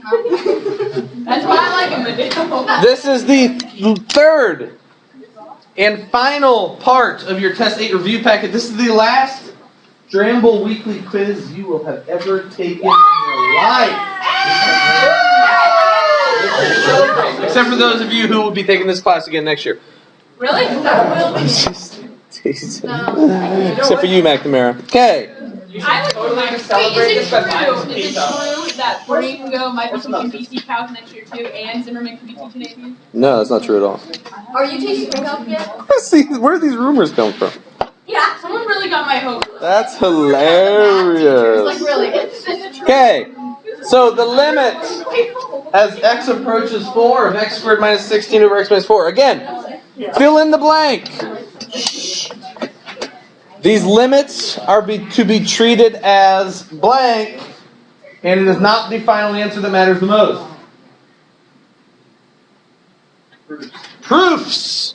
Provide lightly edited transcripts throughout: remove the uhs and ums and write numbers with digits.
That's why I like him, Mateo. This is the third and final part of your Test 8 review packet. This is the last Dramble Weekly quiz you will have ever taken in your life. Except for those of you who will be taking this class again next year. Really? That will be. Except for you, McNamara. Okay. I would totally celebrate this by buying Is it true that Ringo might be teaching BC Cows next year too, and Zimmerman could be teaching AP? No, that's not true at all. Are you teaching Ringo again? See, where do these rumors come from? Yeah, someone really got my hope. That's hilarious. Like really, is it true? Okay, so the limit as x approaches 4 of x squared minus 16 over x minus 4. Again, fill in the blank. These limits are to be treated as blank, and it is not the final answer that matters the most. Proofs.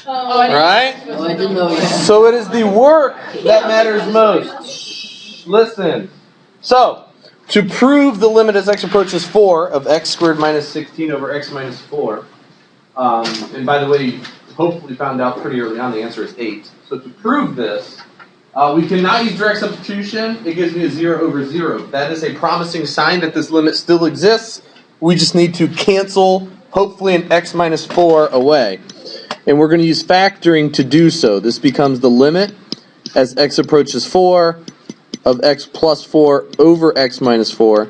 Right? I didn't know yet. So it is the work that matters most. Listen. So, to prove the limit as x approaches 4 of x squared minus 16 over x minus 4, and by the way, you hopefully found out pretty early on the answer is 8. So to prove this, we cannot use direct substitution. It gives me a 0 over 0. That is a promising sign that this limit still exists. We just need to cancel, hopefully, an x minus 4 away. And we're going to use factoring to do so. This becomes the limit as x approaches 4 of x plus 4 over x minus 4.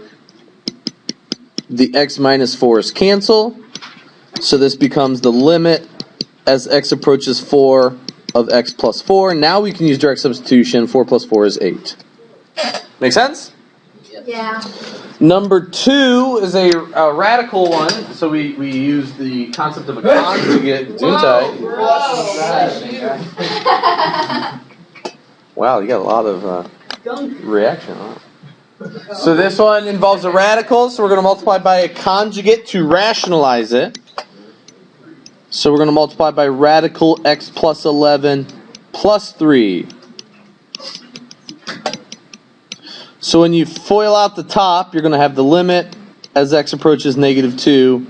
The x minus 4's cancel. So this becomes the limit as x approaches 4 of x plus 4. Now we can use direct substitution. 4 plus 4 is 8. Make sense? Yeah. Number 2 is a radical one. So we use the concept of a conjugate. Wow, you got a lot of reaction on it. So this one involves a radical. So we're going to multiply by a conjugate to rationalize it. So we're going to multiply by radical x plus 11 plus 3. So when you FOIL out the top, you're going to have the limit as x approaches negative 2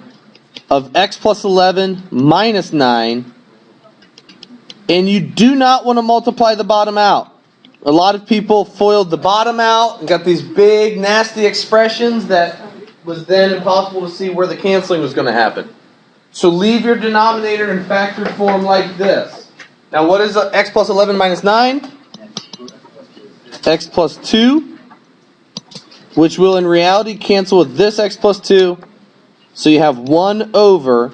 of x plus 11 minus 9. And you do not want to multiply the bottom out. A lot of people FOILed the bottom out and got these big, nasty expressions that was then impossible to see where the canceling was going to happen. So leave your denominator in factored form like this. Now what is x plus 11 minus 9? X plus 2, which will in reality cancel with this x plus 2. So you have 1 over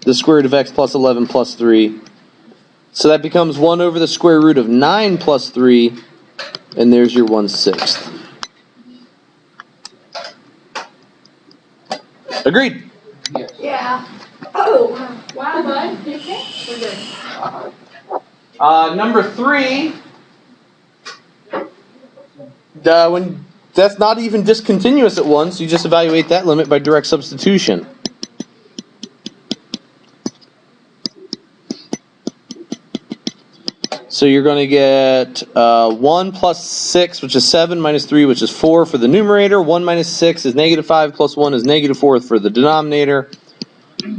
the square root of x plus 11 plus 3. So that becomes 1 over the square root of 9 plus 3. And there's your 1/6. Agreed? Yeah. Oh. Wow, bud. You okay? We're good. Number 3. When that's not even discontinuous at once, you just evaluate that limit by direct substitution. So you're going to get 1 plus 6, which is 7, minus 3, which is 4 for the numerator. 1 minus 6 is negative 5, plus 1 is negative 4 for the denominator.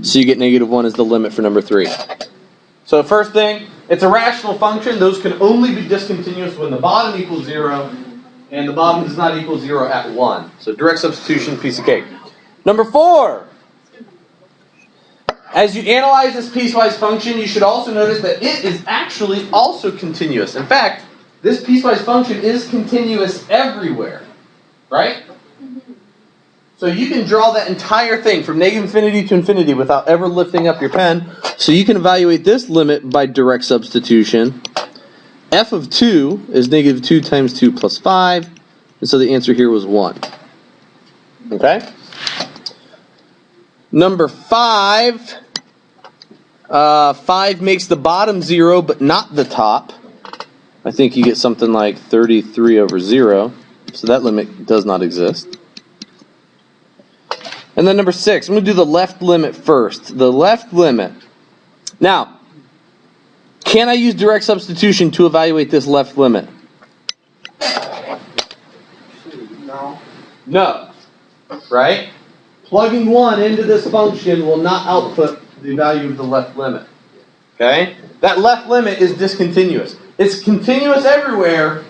So you get negative 1 as the limit for number 3. So first thing, it's a rational function. Those can only be discontinuous when the bottom equals 0, and the bottom does not equal 0 at 1. So direct substitution, piece of cake. Number 4. As you analyze this piecewise function, you should also notice that it is actually also continuous. In fact, this piecewise function is continuous everywhere. Right? So you can draw that entire thing from negative infinity to infinity without ever lifting up your pen. So you can evaluate this limit by direct substitution. F of 2 is negative 2 times 2 plus 5. And so the answer here was 1. Okay? Number 5. 5 makes the bottom 0, but not the top. I think you get something like 33 over 0. So that limit does not exist. And then number 6. I'm going to do the left limit first. The left limit. Now, can I use direct substitution to evaluate this left limit? No. No. Right? plugging 1 into this function will not output the value of the left limit. Okay? That left limit is discontinuous. It's continuous everywhere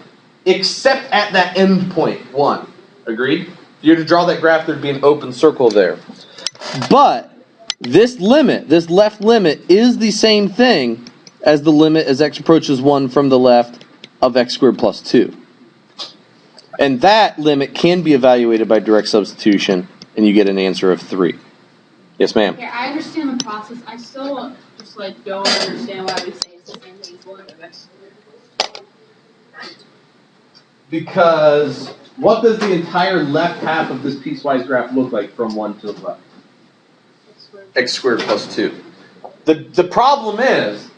except at that end point, 1. Agreed? If you were to draw that graph, there'd be an open circle there. But this limit, this left limit, is the same thing as the limit as x approaches 1 from the left of x squared plus 2. And that limit can be evaluated by direct substitution, and you get an answer of 3. Yes, ma'am? Okay, I understand the process. I still just don't understand why we say it's the same thing as the limit of x. Because what does the entire left half of this piecewise graph look like from 1 to the left? X squared plus 2. The problem is,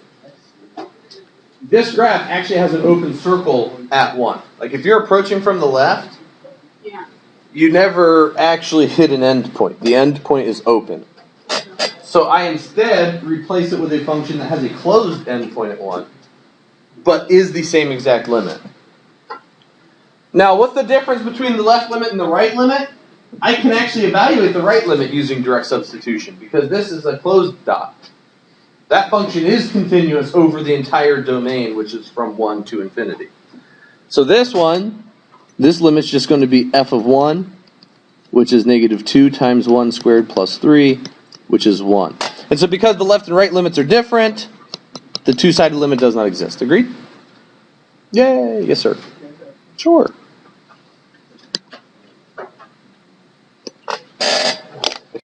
this graph actually has an open circle at 1. Like if you're approaching from the left, Yeah. you never actually hit an end point. The end point is open. So I instead replace it with a function that has a closed end point at 1, but is the same exact limit. Now, what's the difference between the left limit and the right limit? I can actually evaluate the right limit using direct substitution, because this is a closed dot. That function is continuous over the entire domain, which is from 1 to infinity. So this limit's just going to be f of 1, which is negative 2 times 1 squared plus 3, which is 1. And so because the left and right limits are different, the two-sided limit does not exist. Agreed? Yay! Yes, sir. Sure.